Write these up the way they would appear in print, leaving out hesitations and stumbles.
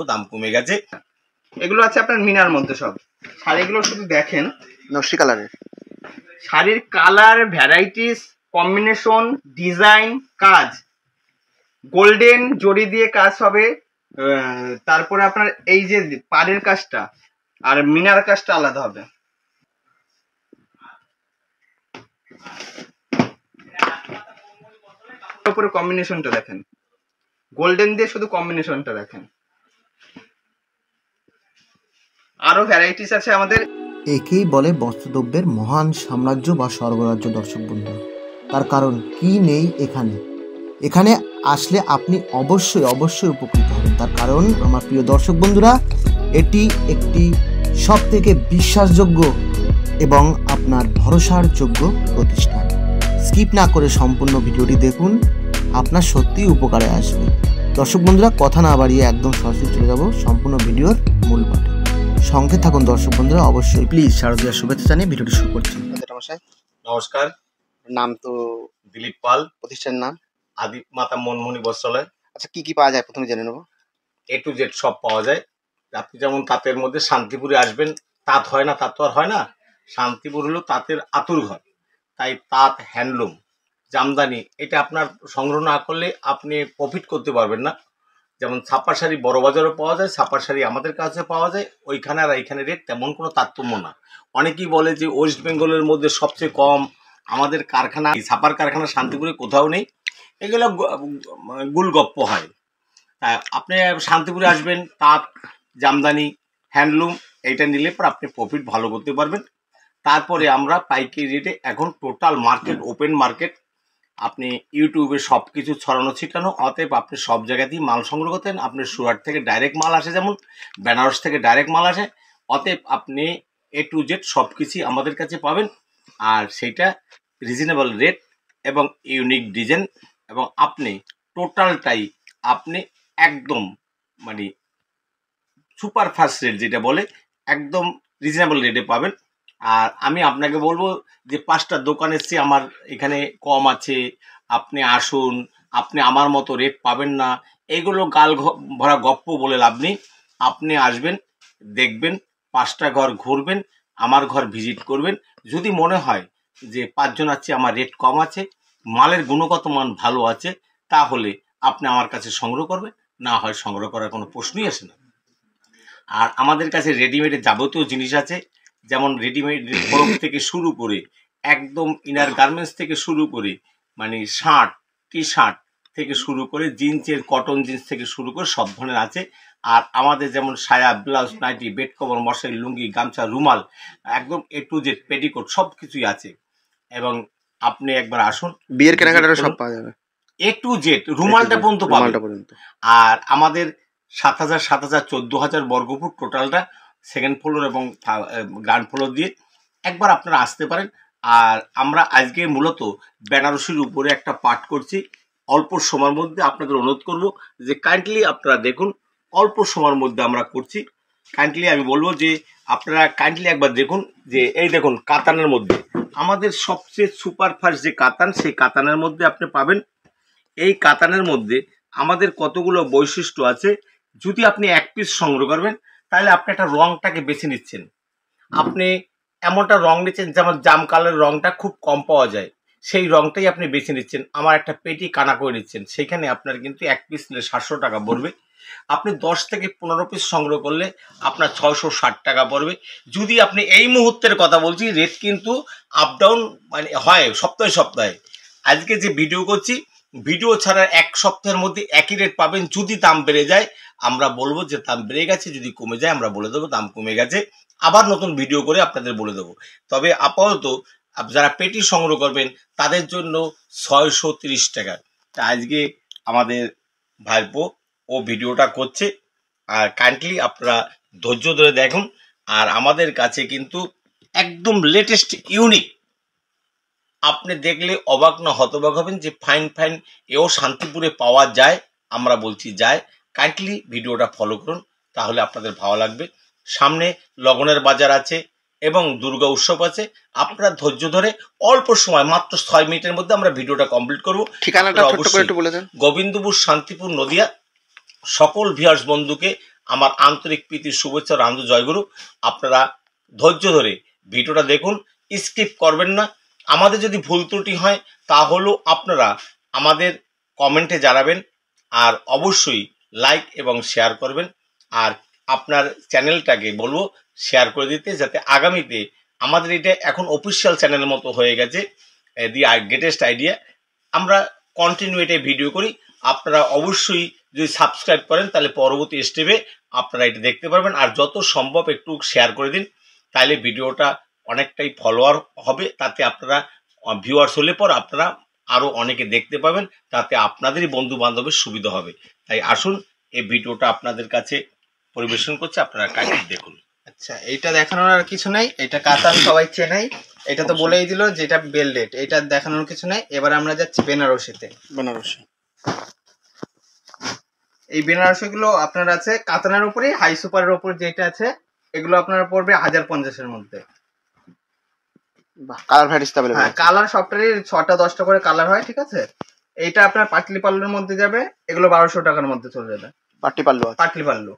দাম কমে গেছে। এগুলো আছে আপনার মিনার মধ্যে সব শাড়িগুলো, শুধু দেখেন নকশি কালারের শাড়ির কালার, ভ্যারাইটিস, কম্বিনেশন, ডিজাইন, কাজ, গোল্ডেন জড়ি দিয়ে কাজ হবে। তারপরে আপনার এই যে পাড়ের কাজটা আর মিনার কাজটা আলাদা হবে। উপরে কম্বিনেশনটা দেখেন, গোল্ডেন দিয়ে শুধু কম্বিনেশনটা দেখেন। আরো ভ্যারাইটিস আছে আমাদের। একেই বলে বস্ত্রদ্রব্যের মহান সাম্রাজ্য বা স্বর্গরাজ্য। দর্শক বন্ধু, তার কারণ কি নেই এখানে? এখানে আসলে আপনি অবশ্যই উপকৃত হবেন। তার কারণ আমার প্রিয় দর্শক বন্ধুরা, এটি একটি সব থেকে বিশ্বাসযোগ্য এবং আপনার ভরসার যোগ্য প্রতিষ্ঠান। স্কিপ না করে সম্পূর্ণ ভিডিওটি দেখুন, আপনার সত্যিই উপকারে আসবে। দর্শক বন্ধুরা, কথা না বাড়িয়ে একদম সরাসরি চলে যাব সম্পূর্ণ ভিডিওর মূল পাঠে। সঙ্গে থাকুন দর্শক বন্ধুরা, অবশ্যই প্লিজ শারদীয়ার শুভেচ্ছা জানিয়ে ভিডিওটি শুরু করছি। নমস্কার, নাম তো দিলীপ পাল, প্রতিষ্ঠানের নাম আদি মাতা মনমোহনী বস্ত্রালয়। আচ্ছা, কি কি পাওয়া যায় প্রথমে জেনে নেব। A to Z সব পাওয়া যায়। আপনি যেমন তাঁতের মধ্যে শান্তিপুরে আসবেন, তাঁত হয় না, তাঁত তো আর হয় না। শান্তিপুর হলো তাঁতের আতুর ঘর, তাই তাঁত, হ্যান্ডলুম, জামদানি এটা আপনার সংগ্রহ না করলে আপনি প্রফিট করতে পারবেন না। যেমন ছাপার শাড়ি বড় বাজারও পাওয়া যায়, ছাপার শাড়ি আমাদের কাছে পাওয়া যায়। ওইখানে আর এইখানে রেট তেমন কোনো তারতম্য না। অনেকেই বলে যে ওয়েস্ট বেঙ্গলের মধ্যে সবচেয়ে কম আমাদের কারখানা, ছাপার কারখানা শান্তিপুরে কোথাও নেই। এগুলো গুলগপ্প হয়। আপনি শান্তিপুরে আসবেন, তাঁত, জামদানি, হ্যান্ডলুম এইটা নিলে পর আপনি প্রফিট ভালো করতে পারবেন। তারপরে আমরা পাইকারি রেটে এখন টোটাল মার্কেট, ওপেন মার্কেট, আপনি ইউটিউবে সব কিছু ছড়ানো ছিটানো, অতএব আপনি সব জায়গাতেই মাল সংগ্রহ করতেন। আপনি সুরাট থেকে ডাইরেক্ট মাল আসে, যেমন বেনারস থেকে ডাইরেক্ট মাল আসে। অতএব আপনি A to Z সব কিছুই আমাদের কাছে পাবেন, আর সেইটা রিজনেবল রেট এবং ইউনিক ডিজাইন, এবং আপনি টোটালটাই আপনি একদম মানে সুপার ফাস্ট রেট যেটা বলে, একদম রিজনেবল রেটে পাবেন। আর আমি আপনাকে বলবো যে 5টা দোকানের চেয়ে আমার এখানে কম আছে, আপনি আসুন, আপনি আমার মতো রেট পাবেন না, এইগুলো গাল ভরা গপ্প বলে লাভ নেই। আপনি আসবেন, দেখবেন, 5টা ঘর ঘুরবেন, আমার ঘর ভিজিট করবেন। যদি মনে হয় যে 5 জন আছে আমার রেট কম আছে, মালের গুণগত মান ভালো আছে, তাহলে আপনি আমার কাছে সংগ্রহ করবেন, না হয় সংগ্রহ করার কোনো প্রশ্নই আসে না। আর আমাদের কাছে রেডিমেডের যাবতীয় জিনিস আছে, যেমন রেডিমেড ফ্রক থেকে শুরু করে একদম ইনার গার্মেন্টস থেকে শুরু করে মানে শার্ট, টি শার্ট থেকে শুরু করে জিন্সের, কটন জিন্স থেকে শুরু করে সব ধরনের আছে। আর আমাদের যেমন সায়া, ব্লাউজ, নাইটি, বেড কভার, মশারি, লুঙ্গি, গামছা, রুমাল, একদম A to Z পেটিকোট সব কিছুই আছে। এবং আপনি একবার আসুন, বিয়ের কেনাকাটা সব পাওয়া যাবে, A to Z রুমালটা পর্যন্ত পাবেন। আর আমাদের 7,000, 7,000, 14,000 বর্গফুট টোটালটা, সেকেন্ড ফ্লোর এবং গ্রাউন্ড ফ্লোর দিয়ে একবার আপনারা আসতে পারেন। আর আমরা আজকে মূলত বেনারসির উপরে একটা পাঠ করছি। অল্প সময়ের মধ্যে আপনাদের অনুরোধ করব যে কাইন্ডলি আপনারা দেখুন, অল্প সময়ের মধ্যে আমরা করছি। কাইন্ডলি আমি বলবো যে আপনারা কাইন্ডলি একবার দেখুন। যে এই দেখুন, কাতানের মধ্যে আমাদের সবচেয়ে সুপারফাস্ট যে কাতান, সেই কাতানের মধ্যে আপনি পাবেন। এই কাতানের মধ্যে আমাদের কতগুলো বৈশিষ্ট্য আছে। যদি আপনি এক পিস সংগ্রহ করবেন, তাহলে আপনি একটা রংটাকে বেছে নিচ্ছেন। আপনি এমনটা রং নিচ্ছেন, যেমন জাম কালারের রংটা খুব কম পাওয়া যায়, সেই রংটাই আপনি বেছে নিচ্ছেন। আমার একটা পেটি কানা করে নিচ্ছেন, সেখানে আপনার কিন্তু এক পিস নিলে 700 টাকা পড়বে। আপনি 10 থেকে 15 পিস সংগ্রহ করলে আপনার 660 টাকা পড়বে। যদি আপনি এই মুহূর্তের কথা বলছি, রেট কিন্তু আপ ডাউন মানে হয় সপ্তাহে সপ্তাহে। আজকে যে ভিডিও করছি, ভিডিও ছাড়া এক সপ্তাহের মধ্যে একই রেট পাবেন। যদি দাম বেড়ে যায় আমরা বলবো যে দাম বেড়ে গেছে, যদি কমে যায় আমরা বলে দেবো দাম কমে গেছে, আবার নতুন ভিডিও করে আপনাদের বলে দেবো। তবে আপাতত যারা পেটি সংগ্রহ করবেন তাদের জন্য 630 টাকা। তা আজকে আমাদের ভাইপো ও ভিডিওটা করছে, আর কাইন্ডলি আপনারা ধৈর্য ধরে দেখুন। আর আমাদের কাছে কিন্তু একদম লেটেস্ট ইউনিক, আপনি দেখলে অবাক না হতবাক হবেন যে ফাইন ফাইন এও শান্তিপুরে পাওয়া যায়। আমরা বলছি যায়। কাইন্ডলি ভিডিওটা ফলো করুন, তাহলে আপনাদের ভালো লাগবে। সামনে লগনের বাজার আছে এবং দুর্গা উৎসব আছে। আপনারা ধৈর্য ধরে অল্প সময়, মাত্র 6 মিনিটের মধ্যে আমরা ভিডিওটা কমপ্লিট করব। ঠিকানাটা ছোট করে একটু বলে দেন। গোবিন্দপুর, শান্তিপুর, নদিয়া। সকল ভিউয়ার্স বন্ধুকে আমার আন্তরিক প্রীতির শুভেচ্ছা রামদু জয়গুরু। আপনারা ধৈর্য ধরে ভিডিওটা দেখুন, স্কিপ করবেন না। আমাদের যদি ভুল ত্রুটি হয় তাহলেও আপনারা আমাদের কমেন্টে জানাবেন, আর অবশ্যই লাইক এবং শেয়ার করবেন। আর আপনার চ্যানেলটাকে বলবো শেয়ার করে দিতে, যাতে আগামীতে আমাদের এটা এখন অফিসিয়াল চ্যানেলের মতো হয়ে গেছে, দি গ্রেটেস্ট আইডিয়া। আমরা কন্টিনিউ এটা ভিডিও করি। আপনারা অবশ্যই যদি সাবস্ক্রাইব করেন তাহলে পরবর্তী স্টেপে আপনারা এটা দেখতে পারবেন। আর যত সম্ভব একটু শেয়ার করে দিন, তাহলে ভিডিওটা অনেকটাই ফলোয়ার হবে, তাতে আপনারা ভিউয়ার্স হলে পর আপনারা আরও অনেকে দেখতে পাবেন, তাতে আপনাদেরই বন্ধু বান্ধবের সুবিধা হবে। তাই আসুন এই ভিডিওটা আপনাদের কাছে পরিবেশন করছে, আপনারা কাইন্ডলি দেখুন। আচ্ছা, এইটা দেখানোর আর কিছু নাই, এটা কাতান সবাই চেনাই, এটা তো বলেই দিল যেটা বেলডেট, এটা দেখানোর কিছু নাই। এবার আমরা যাচ্ছি বেনারসিতে। বেনারসি, এই বেনারসি গুলো আপনার আছে কাতানের উপরে, হাই সুপারের উপর যেটা আছে এগুলো আপনার পড়বে 1050-এর মধ্যে। Colour varieties available. হ্যাঁ, কালার সবটারই 6টা 10টা করে কালার হয়, ঠিক আছে। এইটা আপনার পাটলি পাল্লুর মধ্যে যাবে, এগুলো 1200 টাকার মধ্যে চলে যাবে। পাটলি পাল্লু আছে, পাটলি পাল্লু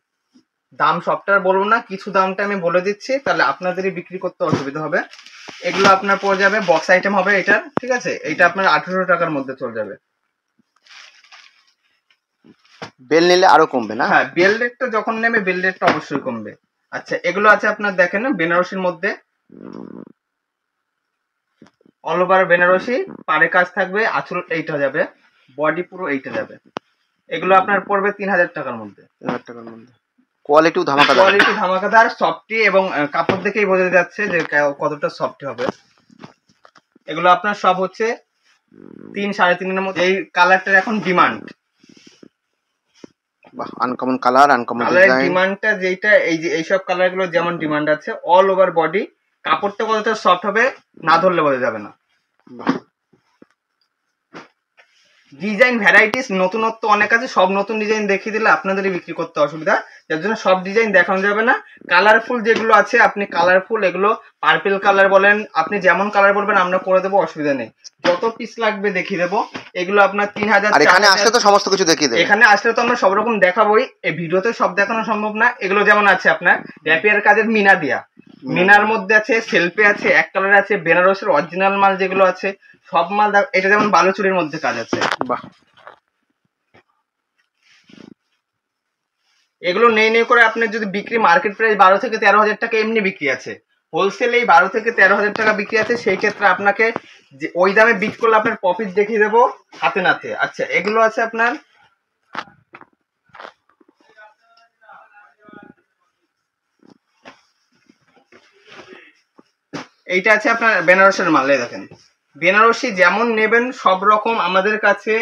দাম সবটার বলবো না, কিছু দামটা আমি বলে দিচ্ছি, তাহলে আপনাদেরই বিক্রি করতে অসুবিধা হবে। এগুলো আপনার পড়ে যাবে, বক্স আইটেম হবে এটা, ঠিক আছে। এইটা আপনার 1800 টাকার মধ্যে চলে যাবে। বেল নিলে আরো কমবে না? হ্যাঁ, বেল রেটটা যখন নেবে বেল রেটটা অবশ্যই কমবে। আচ্ছা, এগুলো আছে আপনার দেখেন বেনারসির মধ্যে, অল ওভার বেনারসি, পাড়ে কাজ থাকবে, আঁচল এইটা যাবে, বডি পুরো এইটা যাবে। এগুলো আপনার পড়বে 3000 টাকার মধ্যে। 3000 টাকার মধ্যে। কোয়ালিটিও ধামাকাদার, কোয়ালিটি ধামাকাদার, সফটি, এবং কাপড় দেখেই বোঝা যাচ্ছে যে কতটা সফট হবে। এগুলো আপনার সব হচ্ছে 3 3.5-এর মধ্যে। এই কালারটার এখন ডিমান্ড, বাহ, আনকমন কালার, আনকমন কালারের ডিজাইন। ডিমান্ডটা যেটা, এই যে এইসব কালারগুলো যেমন ডিমান্ড আছে, অল ওভার বডি, কাপড়টা কতটা সফট হবে না ধরলে বোঝা যাবে না। ডিজাইন ভ্যারাইটিস নতুনত্ব অনেক আছে, সব নতুন ডিজাইন দেখিয়ে দিলে আপনাদেরই বিক্রি করতে অসুবিধা, যার জন্য সব ডিজাইন দেখানো যাবে না। কালারফুল যেগুলো আছে আপনি কালারফুল, এগুলো পার্পল কালার বলেন, আপনি যেমন কালার বলবেন আমরা করে দেবো, অসুবিধা নেই। যত পিস লাগবে দেখিয়ে দেবো। এগুলো আপনার 3000। আর এখানে আসলে তো সমস্ত কিছু দেখিয়ে দেবে। এখানে আসলে তো আমরা সব রকম দেখাবোই, এই ভিডিওতে সব দেখানো সম্ভব না। এগুলো যেমন আছে আপনার র্যাপিয়ার কাজের মিনা দিয়া, মিনার মধ্যে আছে, সেলফে আছে, এক কালারে আছে, বেনারসের অরিজিনাল মাল যেগুলো আছে সব মাল। এটা যেমন বালুচুরির মধ্যে কাজ আছে। বাহ, এগুলো নেই করে আপনার যদি বিক্রি মার্কেট প্রাইস 12 থেকে 13,000 টাকা এমনি বিক্রি আছে, হোলসেলেই 12 থেকে 13,000 টাকা বিক্রি আছে। সেই ক্ষেত্রে আপনাকে যে ওই দামে বিক্রি করলে আপনার প্রফিট দেখিয়ে দেবো হাতে নাতে। আচ্ছা, এগুলো আছে আপনার এইটা আছে আপনার বেনারসের মাল। এই দেখেন, বেনারসি যেমন নেবেন সব রকম আমাদের কাছে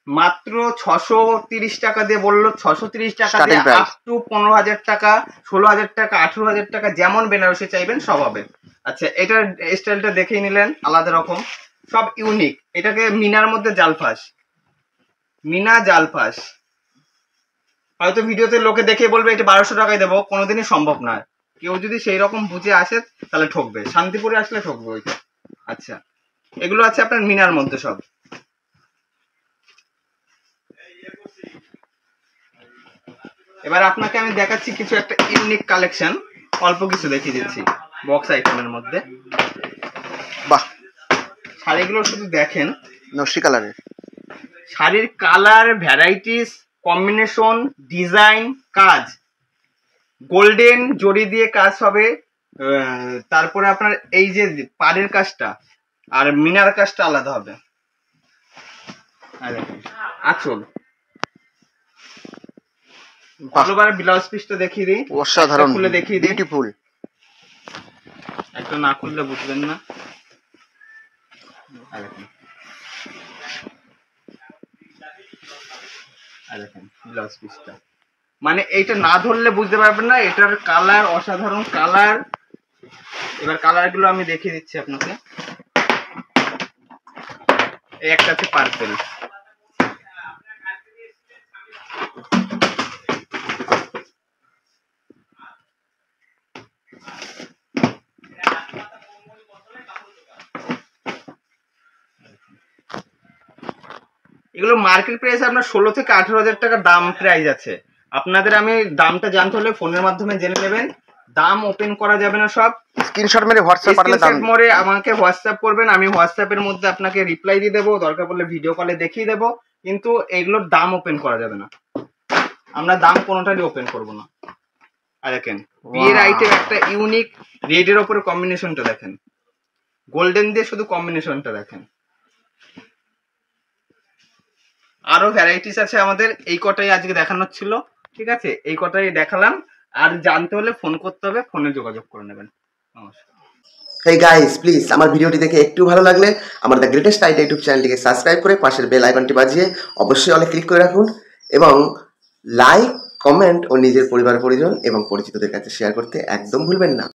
মাত্র 630 টাকা দিয়ে, বললো 630 টাকা দিয়ে আপ টু 15,000 টাকা, 16,000 টাকা, 18,000 টাকা, যেমন বেনারসি চাইবেন সব হবে। আচ্ছা, এটার স্টাইলটা দেখেই নিলেন, আলাদা রকম, সব ইউনিক। এটাকে মিনার মধ্যে জালফাস, মিনা জালফাস। হয়তো ভিডিওতে লোকে দেখে বলবে এটা 1200 টাকায় দেবো, কোনোদিনই সম্ভব না। কেউ যদি সেই রকম বুঝে আসে তাহলে ঠকবে, শান্তিপুরে আসলে ঠকবে ওইটা। আচ্ছা, এগুলো আছে আপনার মিনার মধ্যে সব। এবার আপনাকে আমি দেখাচ্ছি কিছু একটা ইউনিক কালেকশন, অল্প কিছু দেখিয়ে দিচ্ছি বক্স আইটেমের মধ্যে। বাহ, শাড়িগুলো শুধু দেখেন, নকশি কালারের শাড়ির কালার ভ্যারাইটিস, কম্বিনেশন, ডিজাইন, কাজ, গোল্ডেন জড়ি দিয়ে কাজ হবে। তারপরে আপনার এই যে পাড়ের কাজটা আর মিনার কাজটা আলাদা হবে। আঁচল, ভালোভাবে ব্লাউজ পিসটা দেখিয়ে দিই, অসাধারণ, খুলে দেখিয়ে দিই। বিউটিফুল। একটা না খুললে বুঝবেন না। দেখেন ব্লাউজ পিসটা, মানে এইটা না ধরলে বুঝতে পারবেন না, এটার কালার অসাধারণ কালার। এবার কালার গুলো আমি দেখিয়ে দিচ্ছি আপনাকে। এই একটা আছে পার্পল, এগুলো মার্কেট প্রাইস আপনার 16 থেকে 18,000 টাকা দাম প্রাইস আছে। আপনাদের আমি দামটা জানতে হলে ফোনের মাধ্যমে জেনে নেবেন। দাম ওপেন করা যাবে না, সব স্ক্রিনশট মেরে হোয়াটসঅ্যাপ পাঠালে দাম স্ক্রিনশট মোড়ে আমাকে হোয়াটসঅ্যাপ করবেন, আমি হোয়াটসঅ্যাপের মধ্যে আপনাকে রিপ্লাই দিয়ে দেবো, দরকার পড়লে ভিডিও কলে দেখিয়ে দেবো। কিন্তু এগুলোর দাম ওপেন করা যাবে না, আমরা দাম কোনোটারই ওপেন করবো না। আর দেখেন বিয়ের আইটেম একটা ইউনিক রেডের ওপরে কম্বিনেশনটা দেখেন, গোল্ডেন দিয়ে শুধু কম্বিনেশনটা দেখেন। আরো ভ্যারাইটিস আছে আমাদের, এই কটাই আজকে দেখানোর ছিল, ঠিক আছে, এই কটাই দেখালাম। আর জানতে হলে ফোন করতে হবে, ফোনে যোগাযোগ করে নেবেন। নমস্কার। হেই গাইস, প্লিজ আমার ভিডিওটি দেখে একটু ভালো লাগলে আমার দ্য গ্রেটেস্ট আইডিয়া ইউটিউব চ্যানেলটিকে সাবস্ক্রাইব করে পাশের বেল আইকনটি বাজিয়ে অবশ্যই অলে ক্লিক করে রাখুন এবং লাইক, কমেন্ট ও নিজের পরিবার পরিজন এবং পরিচিতদের কাছে শেয়ার করতে একদম ভুলবেন না।